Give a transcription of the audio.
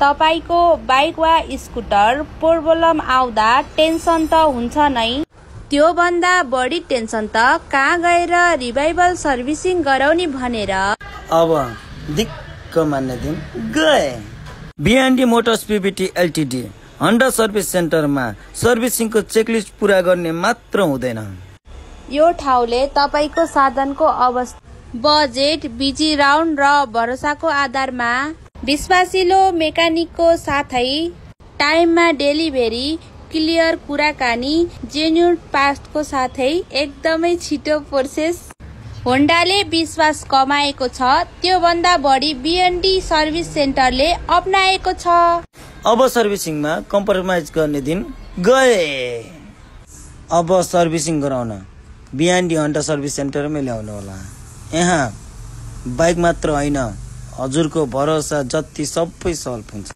तपाईको बाइक वा scooter problem आउँदा टेन्सन त हुन्छ नै, त्यो भन्दा बढी टेन्सन त कहाँ गएर रिभाइभल सर्भिसिङ गराउने भनेर। अब दिक्क मान्ने दिन गए। बिएनडी मोटर्स पिभिटी एलटिडी होन्डा सर्भिस सेन्टरमा सर्भिसिङको चेकलिस्ट पूरा गर्ने मात्र हुँदैन। यो ठाउँले तपाईको साधनको अवस्था, बजेट, बिजी राउन्ड र भरोसाको आधारमा विश्वासिलो मेकानिकको साथै टाइममा डेलिभरी, क्लियर कुराकानी, जेन्युन पार्ट्सको साथै एकदमै छिटो प्रोसेस होन्डाले विश्वास कमाएको छ। त्यो भन्दा बढी बिएनडी सर्भिस सेन्टरले अपनाएको छ। अब सर्भिसिङमा कम्प्रोमाइज गर्ने दिन गए। अब सर्भिसिङ गराउन बिएनडी होन्डा सर्भिस सेन्टरमै ल्याउनु होला। यहाँ बाइक मात्र होइन, हजुरको भरोसा जति सबै सल्भ हुन्छ।